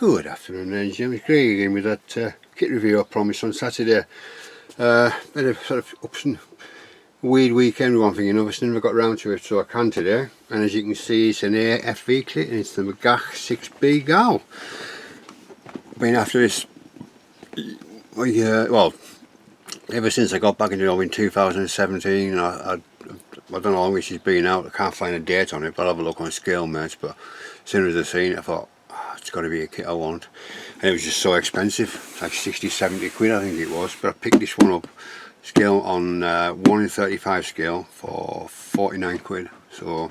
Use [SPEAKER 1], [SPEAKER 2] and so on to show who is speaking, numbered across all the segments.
[SPEAKER 1] Good afternoon, ladies and gentlemen. Craig again with that kit review I promised on Saturday. Bit of sort of ups and weird weekend with one thing and another, so never got round to it, so I can today. And as you can see, it's an AFV kit and it's the Magach 6B gal. Been after this, well, ever since I got back into it in 2017. I don't know how long she's been out. I can't find a date on it, but I'll have a look on scale mates. But as soon as I seen it, I thought, it's got to be a kit I want. And it was just so expensive, like 60-70 quid I think it was. But I picked this one up, scale on 1 in 35 scale for 49 quid. So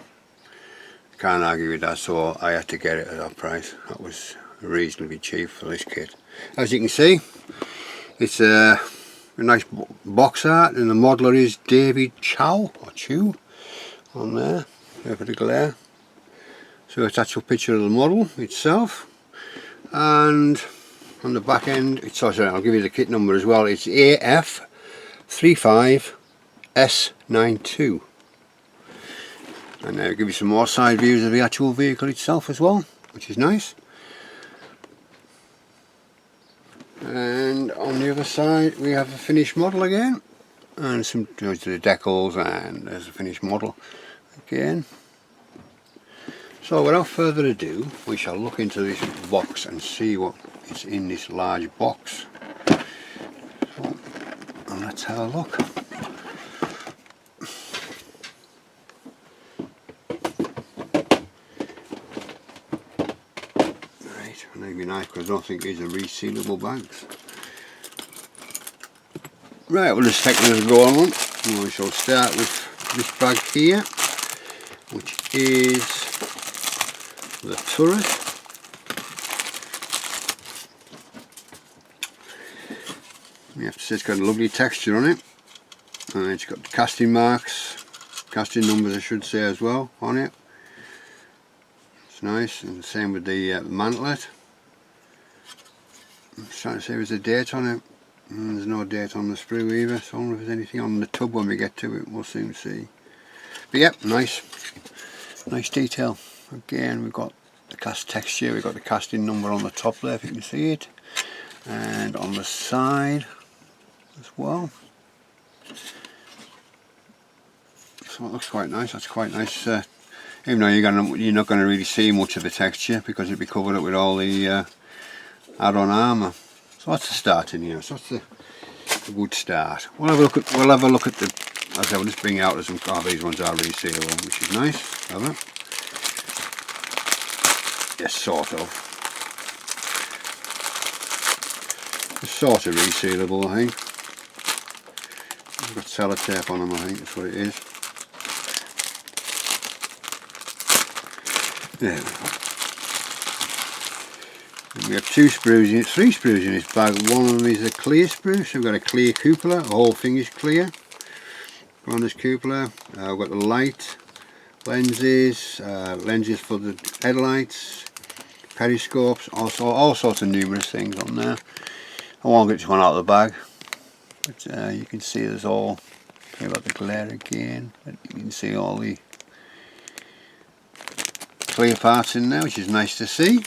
[SPEAKER 1] can't argue with that. So I had to get it at that price. That was reasonably cheap for this kit. As you can see, it's a nice box art, and the modeller is David Chow or Chew on there for the glare. So it's actual picture of the model itself, and on the back end, it's sorry, I'll give you the kit number as well. It's AF35S92, and I'll give you some more side views of the actual vehicle itself as well, which is nice. And on the other side we have a finished model again, and some the decals, and there's a finished model again. So without further ado, we shall look into this box and see what is in this large box. So, and let's have a look. Right, and they'd be nice because I don't think these are resealable bags. Right, we'll just take this go on one. And we shall start with this bag here, which is the turret. You have to say it's got a lovely texture on it, and it's got casting marks, casting numbers I should say as well on it. It's nice, and the same with the mantlet. I'm trying to see if there's a date on it. There's no date on the sprue either, so I don't know if there's anything on the tub when we get to it, we'll soon see. But yep, nice detail. Again, we've got the cast texture, we've got the casting number on the top there if you can see it, and on the side as well. So it looks quite nice. That's quite nice. Even though you're not going to really see much of the texture because it'll be covered up with all the add-on armour. So that's the start in here. So that's the good start. We'll have a look at the. As I say, we'll just bring out some. Oh, these ones are resealable, which is nice. Have it. Yes, sort of. It's sort of resealable, I think. I've got sellotape on them, I think that's what it is. There we go. And we have three sprues in this bag. One of them is a clear sprue, so we've got a clear cupola, the whole thing is clear on this cupola. We've got the light, lenses, lenses for the headlights, periscopes, also all sorts of numerous things on there. I won't get this one out of the bag, but you can see there's all, here about the glare again, but you can see all the clear parts in there, which is nice to see.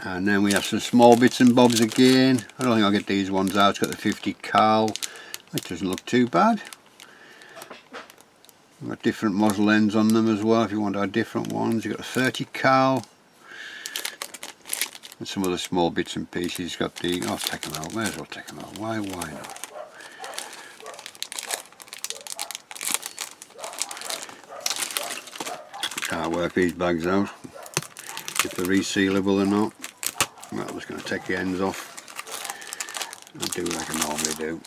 [SPEAKER 1] And then we have some small bits and bobs again. I don't think I'll get these ones out. It's got the 50 cal, which doesn't look too bad. We've got different muzzle ends on them as well if you want our different ones. You've got a 30 cal and some other small bits and pieces. You've got the, oh, take them out, may as well take them out, why not? Can't work these bags out if they're resealable or not. Well, I'm just going to take the ends off and do like I normally do.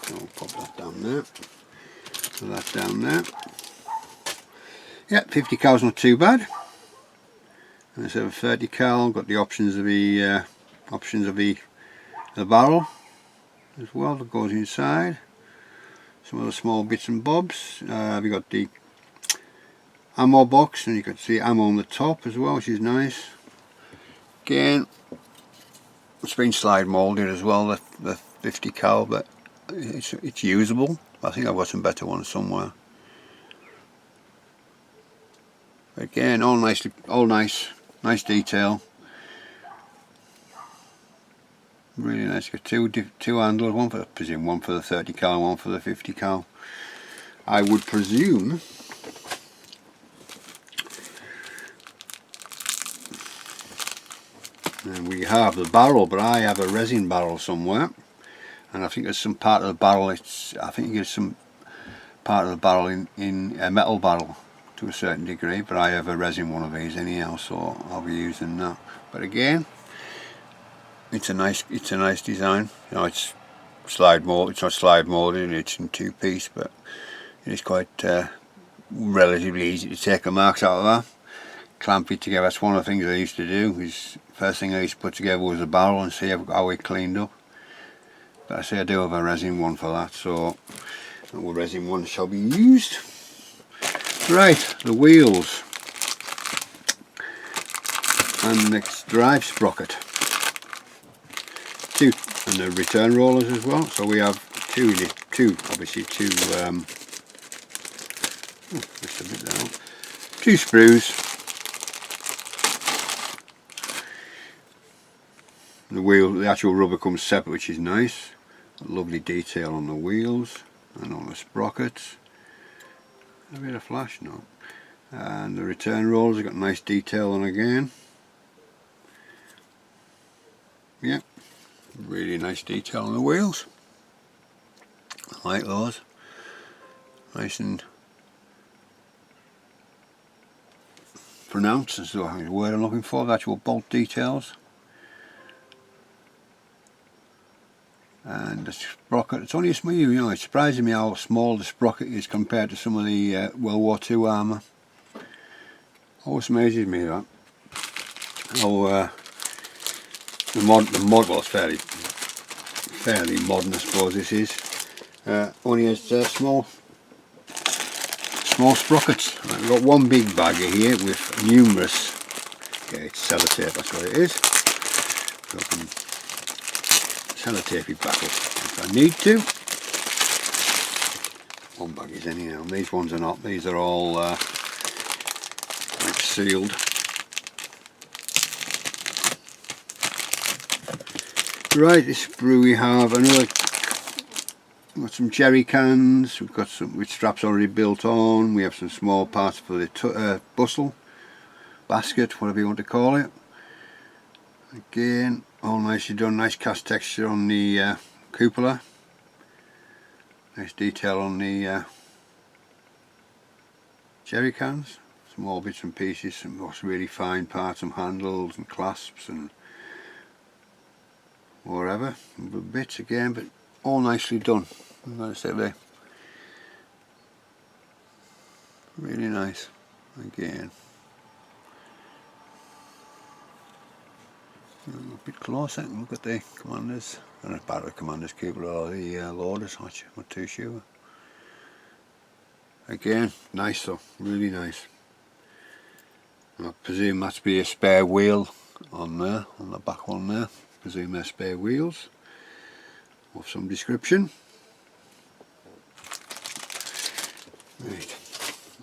[SPEAKER 1] So I'll pop that down there. So that's down there. Yeah, 50 cal's not too bad. And instead of 30 cal, got the options of the barrel as well that goes inside. Some other small bits and bobs. We got the ammo box, and you can see ammo on the top as well, which is nice. Again, it's been slide molded as well, the 50 cal, but it's usable. I think I've got some better ones somewhere. Again, all nice nice detail. Really nice. Got two handles, one for the, presume one for the 30 cal, one for the 50 cal. I would presume. And we have the barrel, but I have a resin barrel somewhere, and I think there's some part of the barrel. I think there's some part of the barrel in a metal barrel to a certain degree, but I have a resin one of these anyhow, so I'll be using that. But again, it's a nice design. You know, it's slide mold. It's not slide molded. It's in two piece, but it is quite relatively easy to take the marks out of that. Clamp it together. That's one of the things I used to do. Is first thing I used to put together was a barrel and see how it cleaned up. But I say I do have a resin one for that, so the resin one shall be used. Right, the wheels and the next drive sprocket, and the return rollers as well. So we have two sprues. The actual rubber comes separate, which is nice. A lovely detail on the wheels and on the sprockets. A bit of flash now. And the return rollers have got nice detail on again. Yeah, really nice detail on the wheels. I like those. Nice and pronounced, is the word I'm looking for, the actual bolt details. And the sprocket, it's only a small, you know, it's surprising me how small the sprocket is compared to some of the World War II armour. Always amazes me that. How the mod, well, it's fairly modern, I suppose this is. Only has small sprockets. I've got one big baggie here with numerous. Okay, it's sellotape, that's what it is. So I can sellotape it back up if I need to. One baggies anyhow. These ones are not. These are all like sealed. Right, this sprue we have another. We've got some jerry cans. We've got some with straps already built on. We have some small parts for the bustle, basket, whatever you want to call it. Again, all nicely done. Nice cast texture on the cupola. Nice detail on the jerry cans. Small bits and pieces, some really fine parts, some handles and clasps and whatever, bits again, but all nicely done. I'm going to say they really nice. Again, a bit closer and look at the commanders. I don't know about the commanders cupola or the loaders. I'm not too sure. Again, nice though, really nice. I presume that's be a spare wheel on there, on the back one there. Presume they're spare wheels of some description. Right,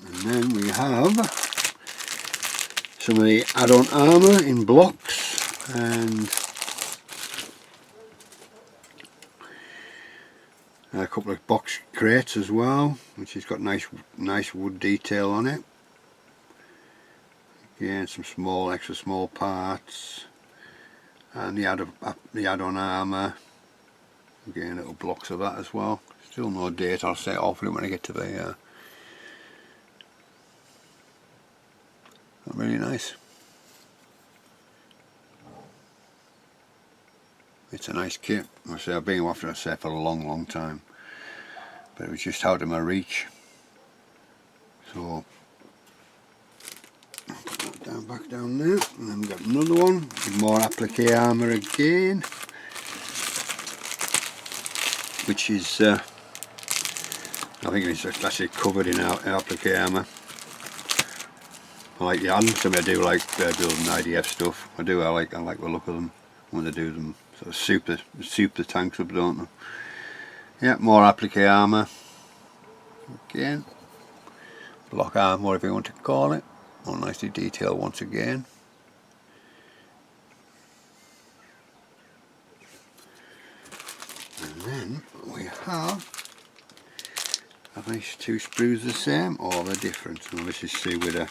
[SPEAKER 1] and then we have some of the add-on armour in blocks, and a couple of box crates as well, which has got nice wood detail on it. Again, some extra small parts. And the add-on armour, again little blocks of that as well. Still no date, I'll say hopefully when I get to the really nice. It's a nice kit. I say I've been after a set for a long time, but it was just out of my reach. So back down there, and then we've got another one with more applique armour again, which is I think it's actually covered in applique armour. I like the hands. I do like building IDF stuff. I like the look of them when they do them. Sort of soup the tanks up, don't they? Yeah, more applique armour. Again, block armour, whatever you want to call it. All nicely detailed once again. are these two sprues the same or they're different? Well, let's just see with a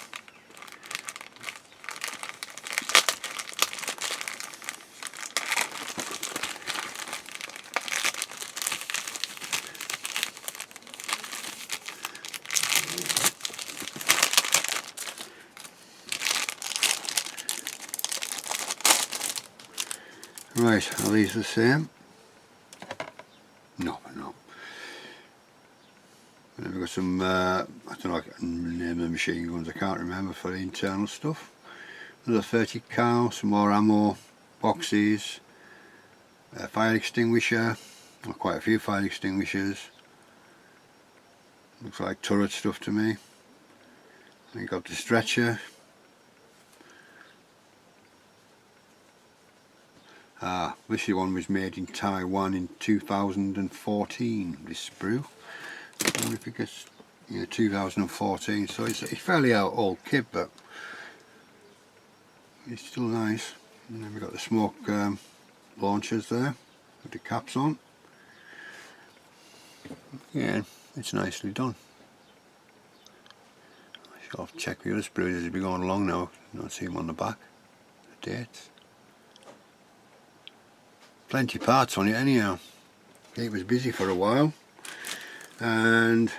[SPEAKER 1] right, are these the same? No, no. And then we've got some, I don't know, I can name the machine guns, I can't remember, for the internal stuff. Another 30 cal, some more ammo boxes, a fire extinguisher, well, quite a few fire extinguishers. Looks like turret stuff to me. Then you've got the stretcher. This one was made in Taiwan in 2014, this sprue. I wonder if it gets, 2014, so it's fairly old kit, but it's still nice. And then we've got the smoke launchers there with the caps on. Yeah, it's nicely done. I'll check the other sprues as we go along now. Not see them on the back. The dates. Plenty parts on it anyhow. It was busy for a while. And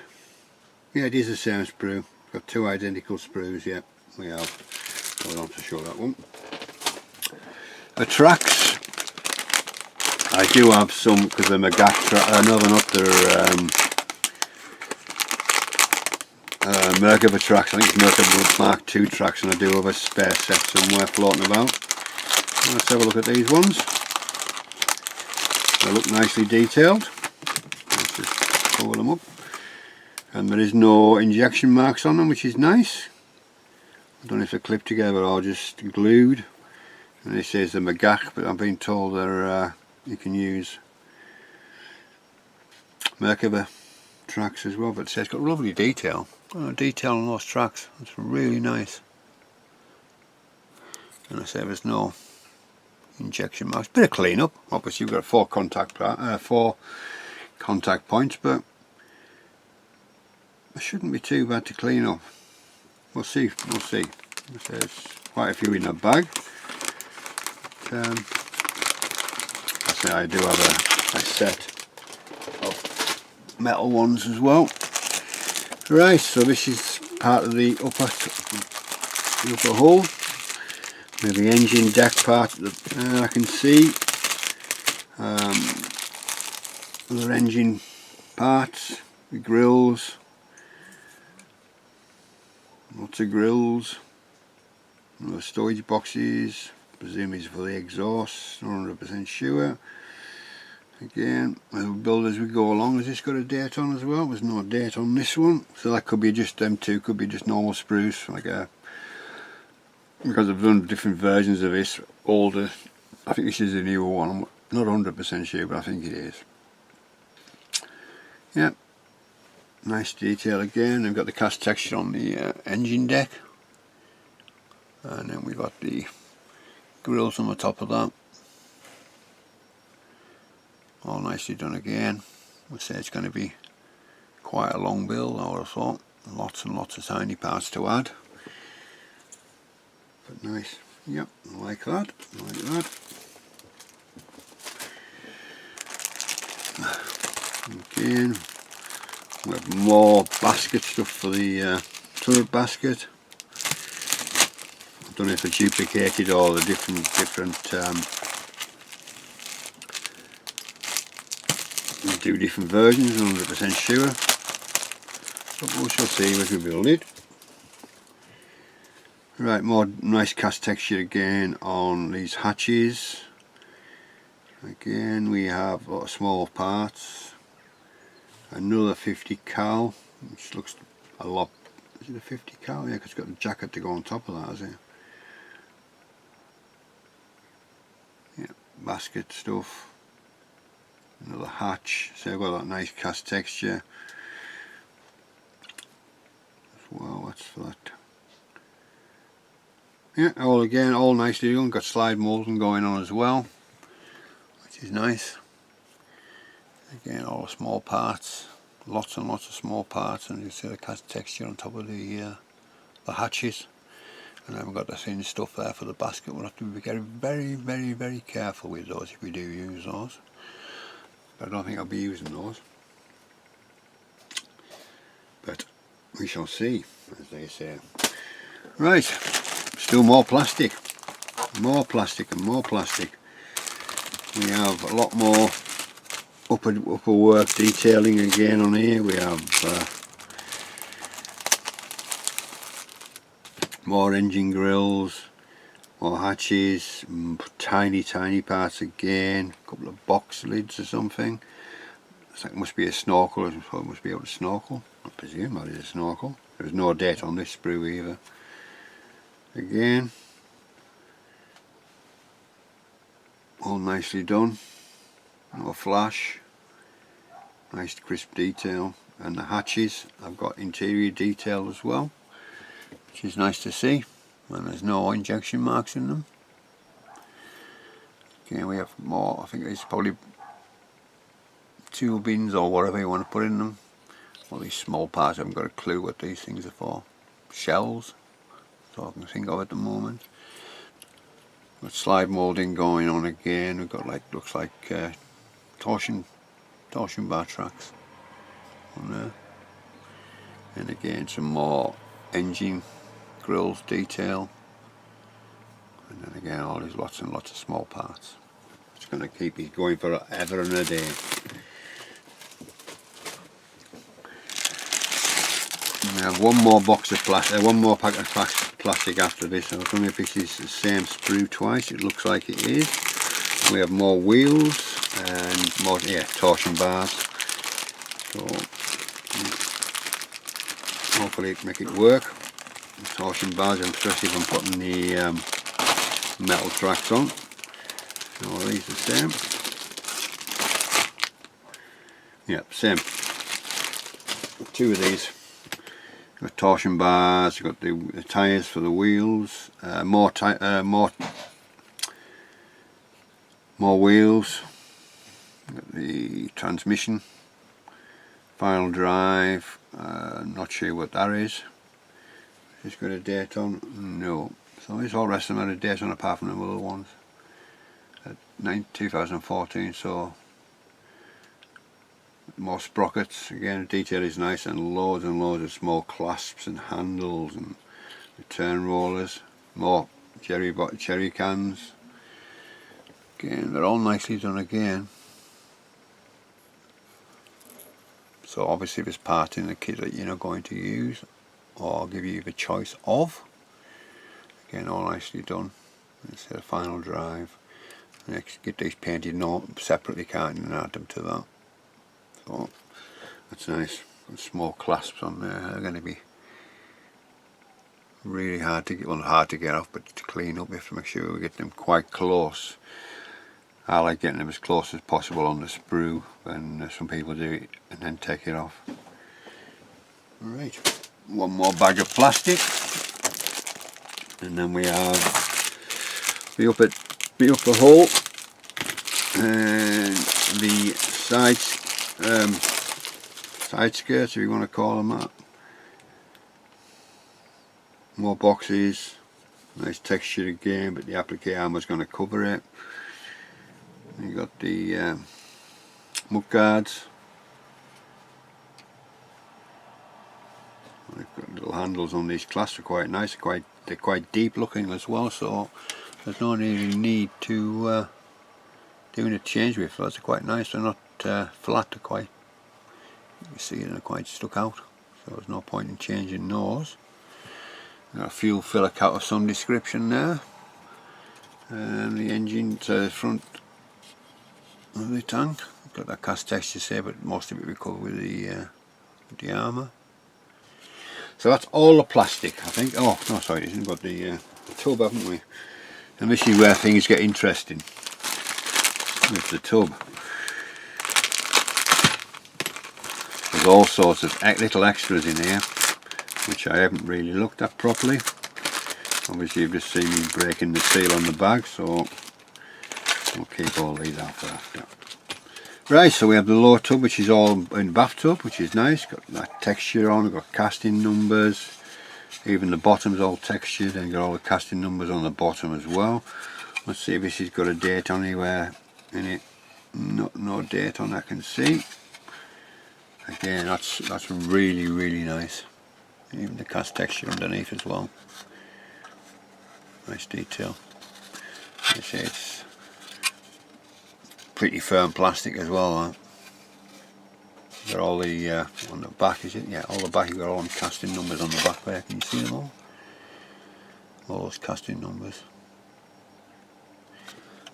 [SPEAKER 1] yeah, it is the same sprue. Got two identical sprues, yeah, we have. Hold on to show that one. The tracks, I do have some because they're Magach tracks. No, they're not, they're Merkava tracks. I think it's Merkava Mark II tracks, and I do have a spare set somewhere floating about. Let's have a look at these ones. They look nicely detailed. Let's just cover them up. And there is no injection marks on them, which is nice. I don't know if they're clipped together or just glued. And it says the Magach, but I've been told they're you can use Merkava tracks as well. But it says it's got lovely detail. Detail on those tracks. It's really nice. And I say there's no injection marks. Bit of clean up. Obviously you've got four contact points, but it shouldn't be too bad to clean up. We'll see. We'll see. There's quite a few in that bag. I say I do have a set of metal ones as well. Right, so this is part of the upper hull. With the engine deck part that I can see. Other engine parts, the grills, lots of grills, other storage boxes, presume it's for the exhaust, not 100% sure. Again, we'll build as we go along. Has this got a date on as well? There's no date on this one, so that could be just them two, could be just normal sprues, like because I've done different versions of this, older. I think this is a newer one, I'm not 100% sure, but I think it is. Yeah, nice detail again. We've got the cast texture on the engine deck, and then we've got the grills on the top of that. All nicely done again. I'd say it's going to be quite a long build, I would have thought. Lots and lots of tiny parts to add. But nice. Yep, like that. Like that. Again, we have more basket stuff for the turret basket. I don't know if it's duplicated or the different do different versions, I'm 100% sure. But we shall see when we build it. Right, more nice cast texture again on these hatches. Again, we have a lot of small parts. Another 50 cal, which looks a lot. Is it a 50 cal? Yeah, because it's got a jacket to go on top of that, has it? Yeah, basket stuff. Another hatch, so I've got that nice cast texture as well. What's for that? Yeah, all again, all nicely done. Got slide molding going on as well, which is nice. Again, all the small parts, lots and lots of small parts, and you see the cast texture on top of the hatches. And then we've got the thin stuff there for the basket. We'll have to be very careful with those if we do use those. But I don't think I'll be using those. But we shall see, as they say. Right, still more plastic. More plastic and more plastic. We have a lot more upper work detailing again on here. We have more engine grills, more hatches, tiny parts again, a couple of box lids or something. I think it must be a snorkel, so it must be able to snorkel. I presume that is a snorkel. There's no date on this sprue either. Again, all nicely done, no flash, nice crisp detail. And the hatches, I've got interior detail as well, which is nice to see, and there's no injection marks in them. Okay, we have more, I think it's probably tool bins or whatever you want to put in them. All these small parts, I haven't got a clue what these things are for. Shells, that's all I can think of at the moment. Got slide moulding going on again. We've got, like, looks like torsion bar tracks on there. And again, some more engine grills detail. And then again, all these lots and lots of small parts. It's going to keep you going for ever and a day. We have one more box of plastic, one more pack of plastic after this. I don't know if this is the same sprue twice. It looks like it is. We have more wheels and more, yeah, torsion bars. So hopefully it make it work. The torsion bars, especially if I'm putting the metal tracks on. So are these the same? Yep, same. Two of these. Got torsion bars. Got the tyres for the wheels. More wheels. Got the transmission. Final drive. Not sure what that is. It's got a date on? No. So it's all rest of them had a date on apart from the other ones. 2014, so more sprockets. Again, the detail is nice, and loads of small clasps and handles and return rollers. More cherry cans. Again, they're all nicely done again. So obviously there's parts in the kit that you're not going to use, or I'll give you the choice of. Again, all nicely done. It's the final drive. Next, get these painted separately, can't you, add them to that. So that's nice. Got small clasps on there. They're going to be really hard to get, well, hard to get off, but to clean up. We have to make sure we get them quite close. I like getting them as close as possible on the sprue, and some people do it and then take it off. Alright, one more bag of plastic, and then we have the upper hole and the side skirts, if you want to call them that. More boxes, nice texture again, but the applique armour is going to cover it. You got the mud guards. They've got little handles on these clasps, are quite nice. They're quite deep looking as well, so there's no really need to doing a change with those. Are quite nice. They're not flat. They're quite, you see, they're quite stuck out. So there's no point in changing those. Got a fuel filler cap of some description there, and the engine to the front of the tank. Got that cast texture here, but most of it we cover with the armour. So that's all the plastic, I think. Oh no, sorry, it isn't. Got the tub, haven't we? And this is where things get interesting with the tub. There's all sorts of little extras in here, which I haven't really looked at properly. Obviously you've just seen me breaking the seal on the bag, so I'll keep all these out for after. Right, so we have the lower tub, which is all in bathtub, which is nice. Got that texture on, we've got casting numbers. Even the bottom's all textured, and got all the casting numbers on the bottom as well. Let's see if this has got a date on anywhere in it. No date on I can see. Again, that's really nice. Even the cast texture underneath as well. Nice detail. You see it's pretty firm plastic as well. Huh? Got all the on the back, is it? Yeah, all the back. You got all them casting numbers on the back there. Can you see them all? All those casting numbers.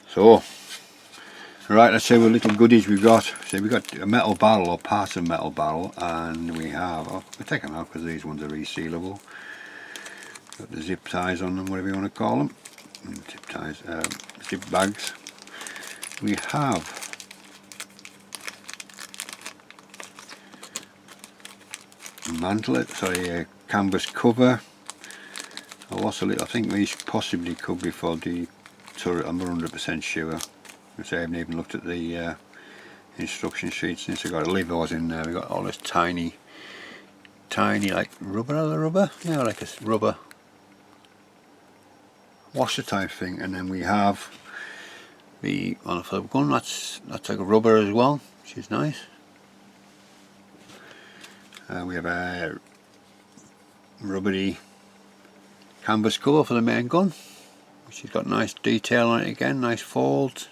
[SPEAKER 1] So, right, let's say what little goodies we've got. So we've got a metal barrel or parts of metal barrel, and we have. Oh, we'll take them out because these ones are resealable. Got the zip ties on them, whatever you want to call them. Zip ties, zip bags. We have mantlet, sorry, a canvas cover. I lost a little. I think these possibly could be for the turret. I'm not 100% sure. I haven't even looked at the instruction sheet since I got to leave those in there. We got all this tiny like rubber. Yeah, like a rubber washer type thing. And then we have the on the gun. That's like a rubber as well, which is nice. We have a rubbery canvas cover for the main gun, which has got nice detail on it again, nice folds,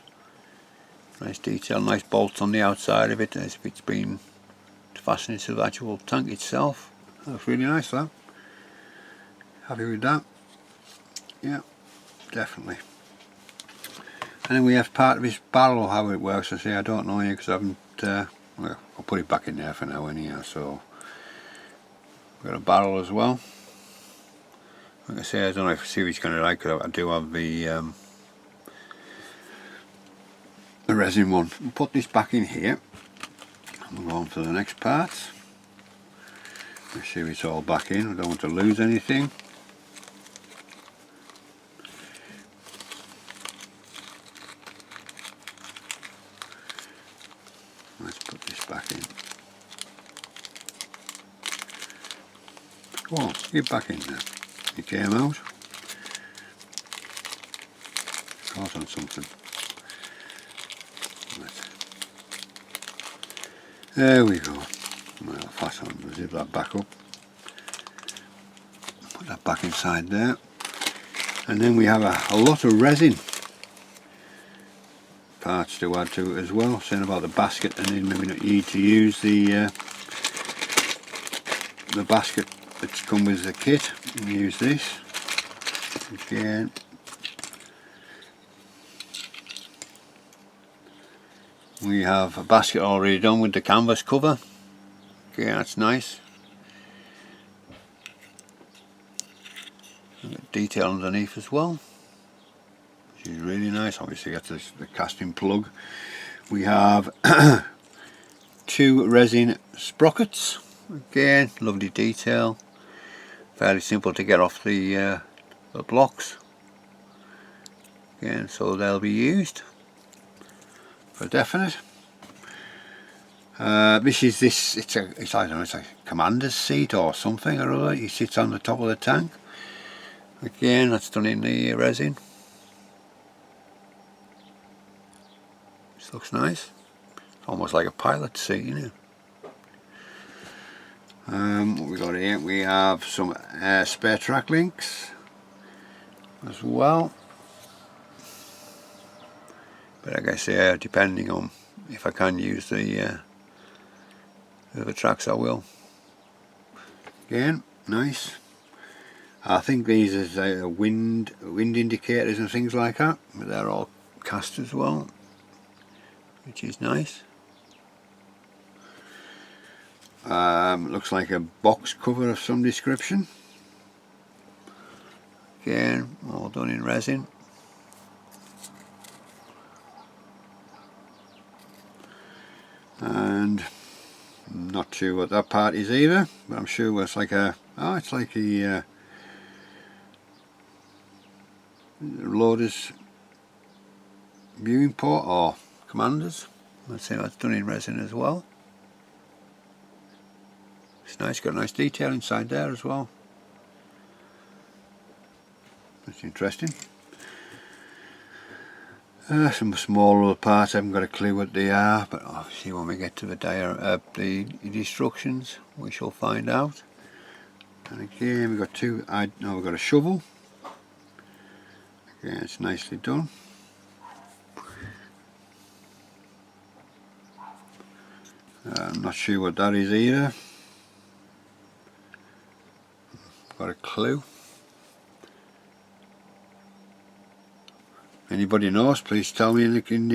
[SPEAKER 1] nice detail, nice bolts on the outside of it as if it's been fastened into the actual tank itself. That's really nice, that. Happy with that? Yeah, definitely. And then we have part of this barrel, how it works. I say I don't know yet because I haven't, well, I'll put it back in there for now anyhow. So we've got a barrel as well. Like I say, I don't know if see what it's going to like, because I do have the resin one. We'll put this back in here and we'll go on to the next part. Make sure it's all back in. I don't want to lose anything. Let's put this back in. Go on, get back in there. It came out. Caught on something. Right. There we go. Well, fast on. We'll zip that back up. Put that back inside there. And then we have a lot of resin parts to add to it as well. Saying about the basket, and then maybe not need to use the basket that's come with the kit. And use this again. We have a basket already done with the canvas cover. Okay, that's nice. Detail underneath as well, which is really nice. Obviously got the casting plug. We have 2 resin sprockets. Again, lovely detail. Fairly simple to get off the blocks. Again, so they'll be used for definite. This is this. It's I don't know. It's a commander's seat or something or other. He sits on the top of the tank. Again, that's done in the resin. This looks nice. It's almost like a pilot seat, you know. What we got here? We have some spare track links as well. But like I say, depending on if I can use the tracks, I will. Again, nice. I think these are wind indicators and things like that, but they're all cast as well, which is nice. Looks like a box cover of some description. Again, all done in resin. And I'm not sure what that part is either, but I'm sure it's like a, oh, it's like a loader's viewing port or commanders. Let's see, that's done in resin as well. It's nice, got a nice detail inside there as well. That's interesting. Some small little parts, I haven't got a clue what they are, but obviously when we get to the instructions we shall find out. And again we've got we've got a shovel. Again, it's nicely done. I'm not sure what that is either. Got a clue. Anybody knows, please tell me in the in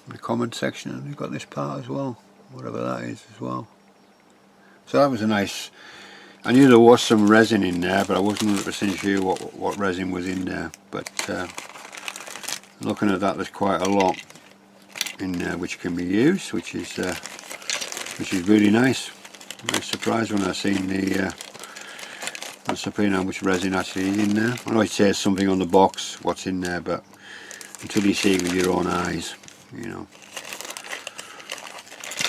[SPEAKER 1] the comment section. And we've got this part as well, whatever that is as well. So that was a nice, I knew there was some resin in there, but I wasn't 100% sure what resin was in there. But looking at that, there's quite a lot in there which can be used, which is really nice. Very surprised when I seen the not surprised how much resin actually is in there. I know it says something on the box what's in there, but until you see it with your own eyes, you know.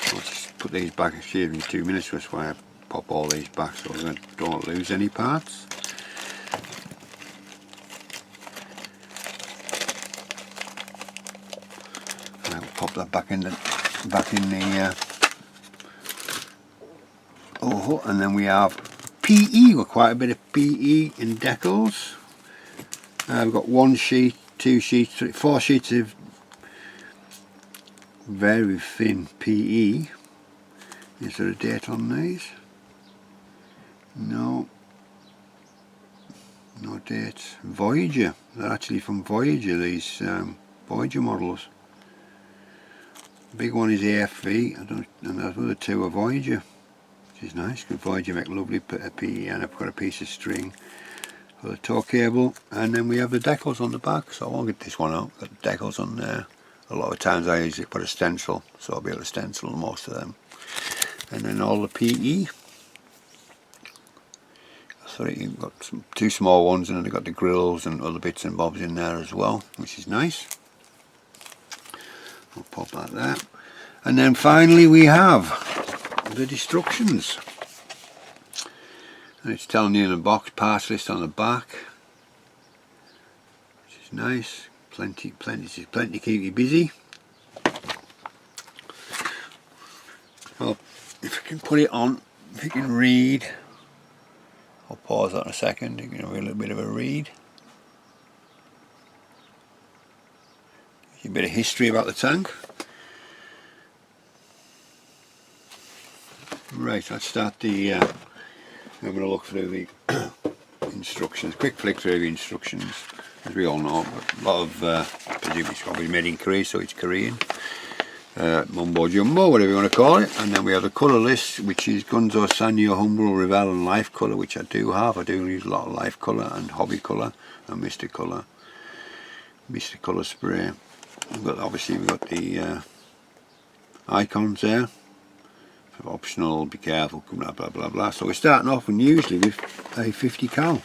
[SPEAKER 1] I'll just put these back, excuse me, 2 minutes, that's why I pop all these back so I don't lose any parts. And I'll pop that back in the oh, and then we have PE, got quite a bit of PE in decals. We've got 1 sheet, 2 sheets, 4 sheets of very thin PE. Is there a date on these? No. No dates. Voyager. They're actually from Voyager, these Voyager models. The big one is AFV, and the other two are Voyager. Which is nice, because Voyager make lovely PE, and I've got a piece of string for the tow cable, and then we have the decals on the back, so I won't get this one out, got the decals on there. A lot of times I usually put a stencil, so I'll be able to stencil most of them. And then all the PE. So you've got 2 small ones, and then they've got the grills and other bits and bobs in there as well, which is nice. I'll pop that there. And then finally we have the instructions, and it's telling you in the box parts list on the back, which is nice. Plenty to keep you busy. Well, if I can put it on, if you can read, I'll pause that in a second. You can have a little bit of a read. A bit of history about the tank. Right, let's start the, I'm going to look through the instructions, quick flick through the instructions. As we all know, a lot of, presumably it's probably made in Korea, so it's Korean. Mumbo Jumbo, whatever you want to call it. And then we have the colour list, which is Gunzo, Sanyo, Humble, Revel and Life Colour, which I do have. I do use a lot of Life Colour and Hobby Colour and Mystic Colour spray. Obviously we've got the icons there. Optional, be careful, blah blah blah blah. So we're starting off and usually with a 50 cal.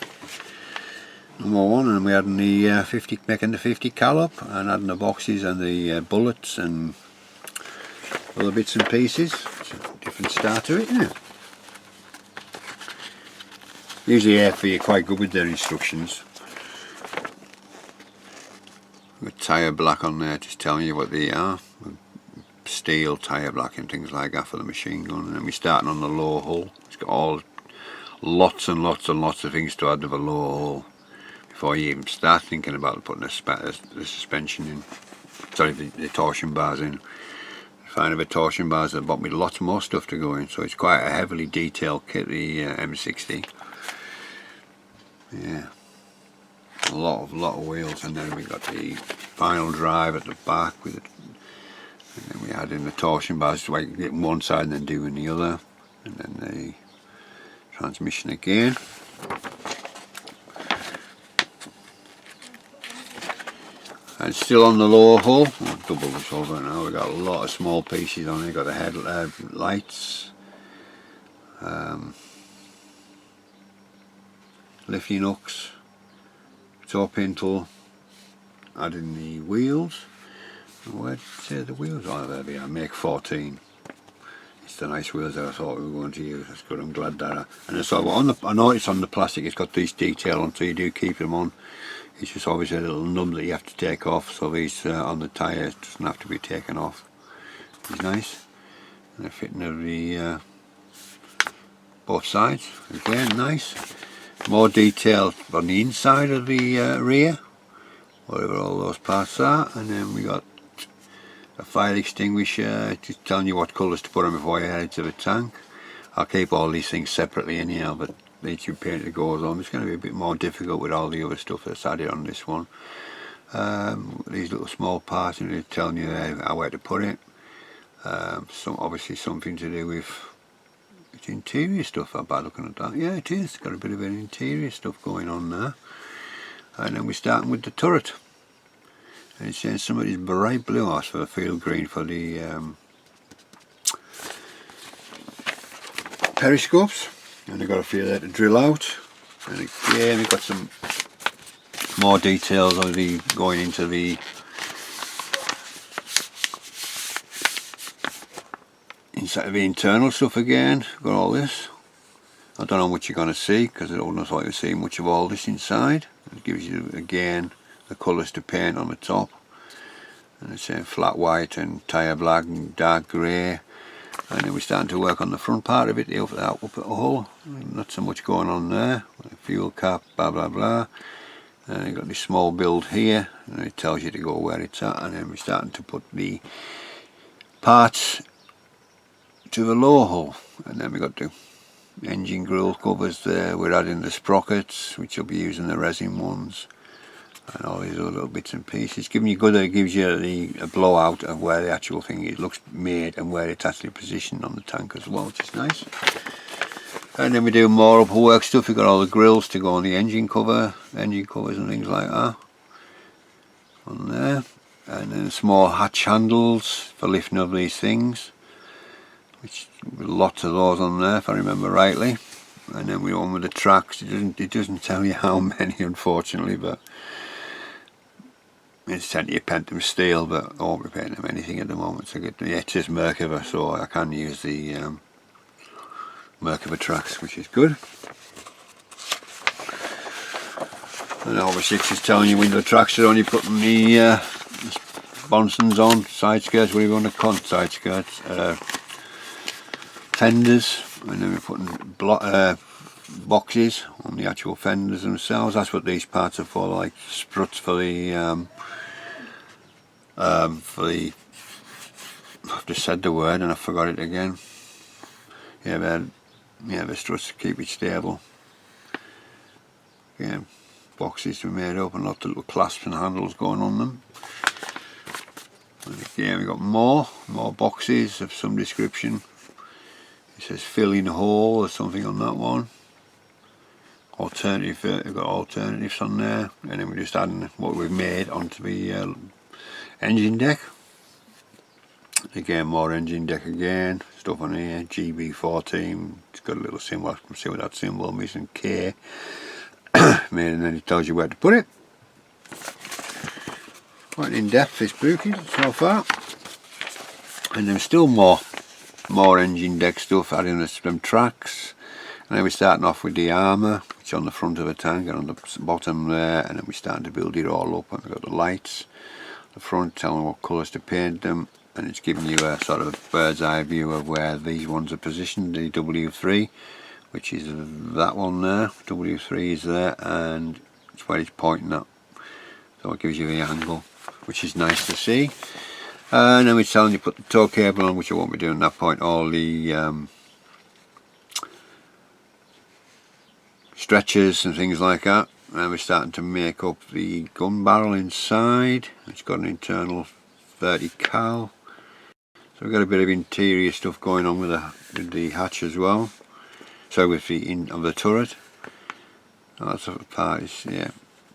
[SPEAKER 1] Number 1, and we're adding the 50, making the 50 cal up, and adding the boxes and the bullets and other bits and pieces. It's a different start to it, isn't it? Usually AFV are quite good with their instructions. Got tyre black on there, just telling you what they are. Steel tyre black and things like that for the machine gun. And then we're starting on the low hull. It's got lots and lots and lots of things to add to the low hull before you even start thinking about putting the suspension in. Sorry, the torsion bars in. Find the torsion bars at the bottom with lots more stuff to go in. So it's quite a heavily detailed kit, the M60. Yeah, a lot of wheels, and then we've got the final drive at the back with it. And then we add in the torsion bars, like getting one side and then doing the other, and then the transmission again. And still on the lower hull, I'll double this over now. We've got a lot of small pieces on it. Got the headlights, lifting hooks, toe pintle, adding the wheels. Where did it say the wheels are? There they are, make 14. It's the nice wheels that I thought we were going to use. That's good, I'm glad that and so I noticed on the plastic it's got these detail on, so you do keep them on. It's just obviously a little nub that you have to take off, so these on the tyre doesn't have to be taken off. It's nice. And the fitting of the both sides, again nice. More detail on the inside of the rear, whatever all those parts are, and then we got a fire extinguisher, just telling you what colours to put on before you head to the tank. I'll keep all these things separately anyhow, but each paint that goes on, it's going to be a bit more difficult with all the other stuff that's added on this one. These little small parts, and they're telling you where to put it. Obviously something to do with it's interior stuff. By looking at that, yeah, it is. It's got a bit of an interior stuff going on there. And then we're starting with the turret. And it's saying somebody's bright blue house for the field green for the periscopes, and they've got a few there to drill out. And again, we've got some more details of the going into the inside of the internal stuff again. Got all this. I don't know what you're going to see because I don't know if you see much of all this inside. It gives you again the colours to paint on the top, and it's saying flat white and tyre black and dark grey. And then we're starting to work on the front part of it, the upper hull. Not so much going on there. Fuel cap, blah blah blah. And you've got this small build here, and it tells you to go where it's at. And then we're starting to put the parts to the lower hull, and then we've got the engine grill covers there. We're adding the sprockets, which will be using the resin ones, and all these other little bits and pieces. Giving you good, it gives you a blowout of where the actual thing it looks made and where it's actually positioned on the tank as well, which is nice. And then we do more upper work stuff. We've got all the grills to go on the engine covers and things like that on there, and then small hatch handles for lifting of these things, which lots of those on there if I remember rightly. And then we're on with the tracks. It doesn't tell you how many, unfortunately, but it's telling you Pentum steel, but I won't be painting them anything at the moment. So it says Merkava, so I can use the Merkava tracks, which is good. And obviously it's just telling you when the tracks are on, you're putting the sponsons on, side skirts, whatever you want to call it, side skirts, fenders, and then we're putting boxes on the actual fenders themselves. That's what these parts are for, like struts for the I've just said the word and I forgot it again. Yeah, the struts to keep it stable. Yeah, boxes to be made up and lots of little clasps and handles going on them. And again, we've got more boxes of some description. It says filling hole or something on that one. Alternative, we've got alternatives on there, and then we're just adding what we've made onto the engine deck. Again, more engine deck again, stuff on here, GB14, it's got a little symbol, I can see what that symbol means, and K, and then it tells you where to put it. Quite in depth this book is so far, and there's still more engine deck stuff, adding some tracks. And then we're starting off with the armour, which is on the front of the tank and on the bottom there, and then we're starting to build it all up. And we've got the lights, the front telling what colours to paint them, and it's giving you a sort of bird's eye view of where these ones are positioned. The W3, which is that one there, W3 is there, and it's where it's pointing at. So it gives you the angle, which is nice to see. And then we're telling you put the tow cable on, which I won't be doing at that point, all the stretchers and things like that. And we're starting to make up the gun barrel inside. It's got an internal 30 cal. So we've got a bit of interior stuff going on with the hatch as well. So with the of the turret. And that's what part is, yeah,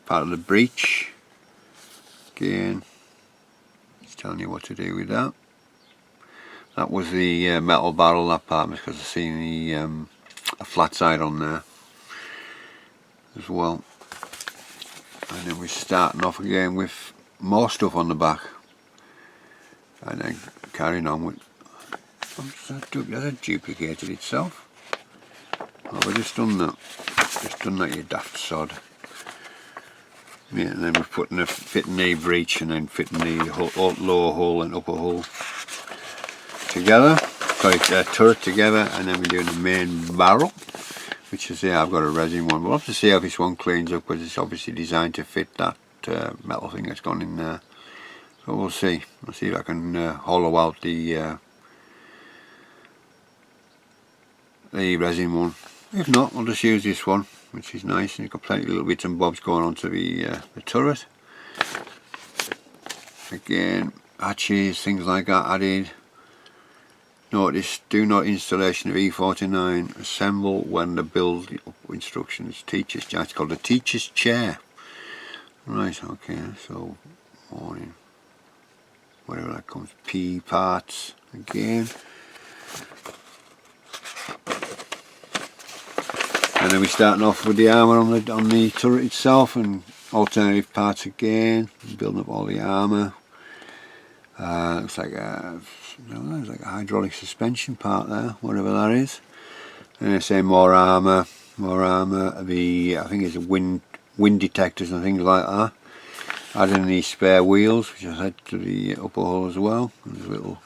[SPEAKER 1] part of the breech. Again, it's telling you what to do with that. That was the metal barrel, that part, because I've seen the a flat side on there as well. And then we're starting off again with more stuff on the back, and then carrying on with. Has it duplicated itself? Oh, we've just done that. Just done that, you daft sod. Yeah, and then we're fitting the breech and then fitting the lower hull and upper hull together. Sorry, turret together, and then we're doing the main barrel, which is I've got a resin one. We'll have to see how this one cleans up, because it's obviously designed to fit that metal thing that's gone in there. So we'll see. I'll see if I can hollow out the resin one. If not, I'll just use this one, which is nice, and you've got plenty of little bits and bobs going onto the turret. Again, hatches, things like that added. Notice, do not installation of E49, assemble when the build instructions, teacher's chair. It's called the teacher's chair. Right, okay, so morning, whatever that comes, P parts again. And then we're starting off with the armour on the turret itself, and alternative parts again, building up all the armour. Looks like there's like a hydraulic suspension part there, whatever that is. And they say more armour, I think it's wind detectors and things like that. Adding these spare wheels, which I had to the upper hull as well. And there's a little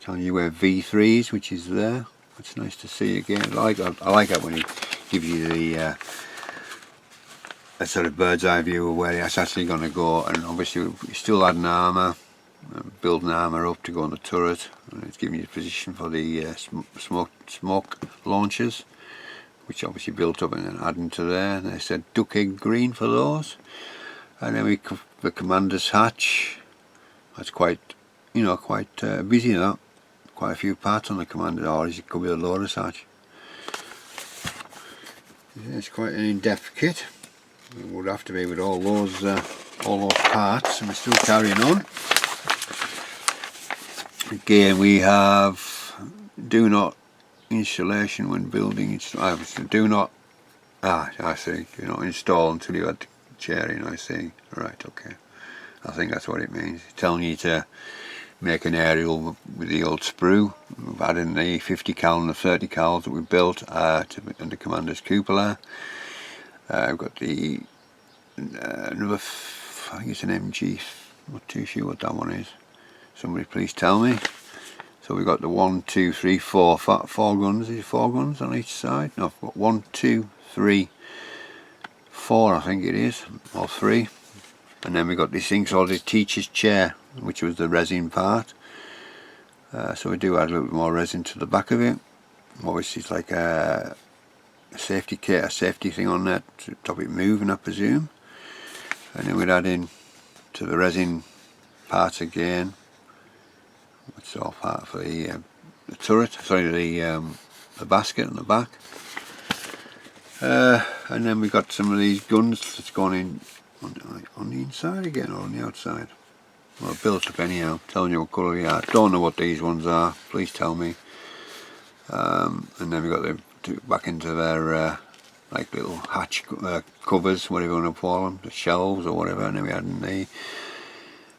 [SPEAKER 1] telling you where V3s, which is there. It's nice to see again. I like that when he gives you the a sort of bird's eye view of where it's actually going to go. And obviously we're still adding armour, building armour up to go on the turret, and it's giving you the position for the smoke launchers, which obviously built up and then adding to there. And they said duck egg green for those. And then the commander's hatch. That's quite busy, that. Quite a few parts on the commander, or it could be a loader's hatch. Yeah, it's quite an in-depth kit. It would have to be with all those parts, and we're still carrying on. Again, we have do not installation when building. Do not. I see. Do not install until you had the chair in. I see. Right. Okay. I think that's what it means. It's telling you to make an aerial with the old sprue. We've added the 50 cal and the 30 cal that we built in the commander's cupola. I've got the another, I think it's an MG, I'm not too sure what that one is. Somebody please tell me. So we've got the 1, 2, 3, 4 guns. Is it 4 guns on each side? No, 1, 2, 3, 4 I think it is, or 3. And then we got this thing called the teacher's chair, which was the resin part. So we do add a little bit more resin to the back of it. Obviously it's like a safety kit, a safety thing on that to stop it moving, I presume. And then we'd add in to the resin part again. It's all part for the turret, sorry, the basket on the back. And then we got some of these guns that's gone in on the inside again, or on the outside. Well, built up anyhow, telling you what colour they are. Don't know what these ones are, please tell me. And then we got them back into their like little hatch covers, whatever you want to call them, the shelves or whatever. And then we had in the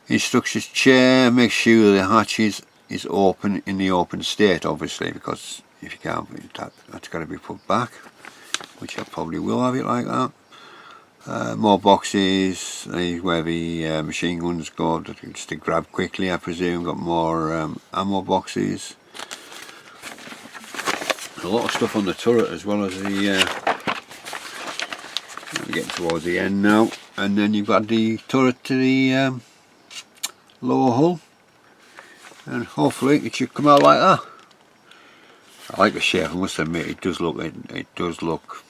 [SPEAKER 1] instructor's chair. Make sure the hatch is open, in the open state, obviously, because if you can't, that's got to be put back, which I probably will have it like that. More boxes, where the machine guns go, just to grab quickly, I presume. Got more ammo boxes. A lot of stuff on the turret as well as the we're getting towards the end now. And then you've got the turret to the lower hull, and hopefully it should come out like that. I like the shape, I must admit. It does look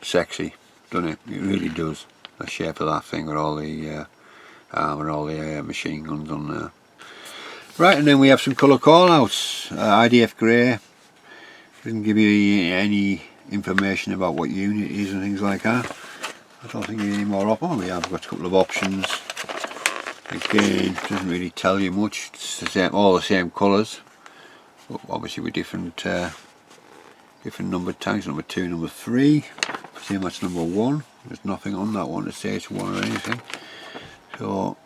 [SPEAKER 1] sexy, doesn't it? It really does. The shape of that thing with all the arm and all the machine guns on there. Right, and then we have some colour call-outs. IDF grey. Doesn't give you any information about what unit it is and things like that. I don't think there's any more up on. We have got a couple of options. Again, doesn't really tell you much. It's the same, all the same colours, but obviously with different numbered tags. Number 2, number 3. Same, that's number 1. There's nothing on that one to say it's 1 or anything. So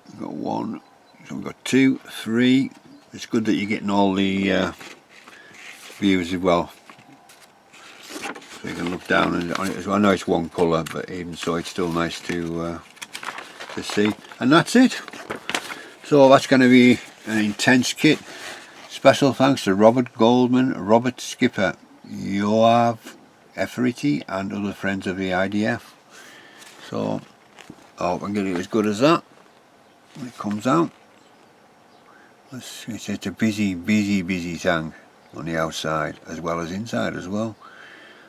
[SPEAKER 1] we've got 1, so we've got 2, 3. It's good that you're getting all the views as well, so you can look down on it as well. I know it's one colour, but even so it's still nice to see. And that's it. So that's going to be an intense kit. Special thanks to Robert Goldman, Robert Skipper, Yoav Efferity and other friends of the IDF. So I hope I can get it as good as that when it comes out. It's a busy tank on the outside as well as inside as well.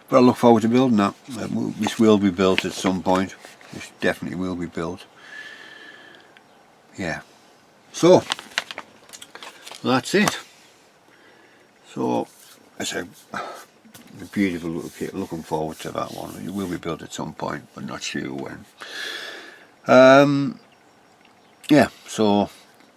[SPEAKER 1] But I look forward to building that. This will be built at some point. This definitely will be built. Yeah. So that's it. So it's a beautiful little kit. Looking forward to that one. It will be built at some point, but not sure when. Yeah, so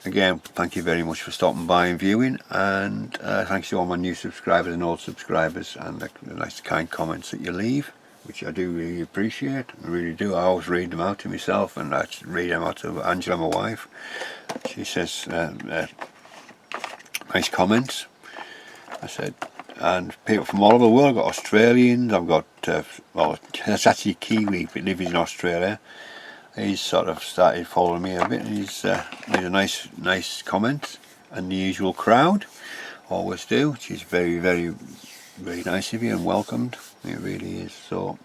[SPEAKER 1] again, thank you very much for stopping by and viewing, and thanks to all my new subscribers and old subscribers, and the nice kind comments that you leave, which I do really appreciate. I really do. I always read them out to myself, and I read them out to Angela, my wife. She says nice comments. I said, and people from all over the world. I've got Australians, I've got well, that's actually Kiwi, but lives in Australia. He's sort of started following me a bit, and he's made a nice comment, and the usual crowd always do, which is very nice of you and welcomed. It really is. So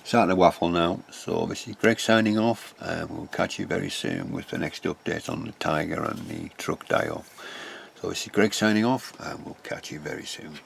[SPEAKER 1] starting to waffle now. So this is Greg signing off, and we'll catch you very soon with the next update on the Tiger and the truck dial. So this is Greg signing off, and we'll catch you very soon.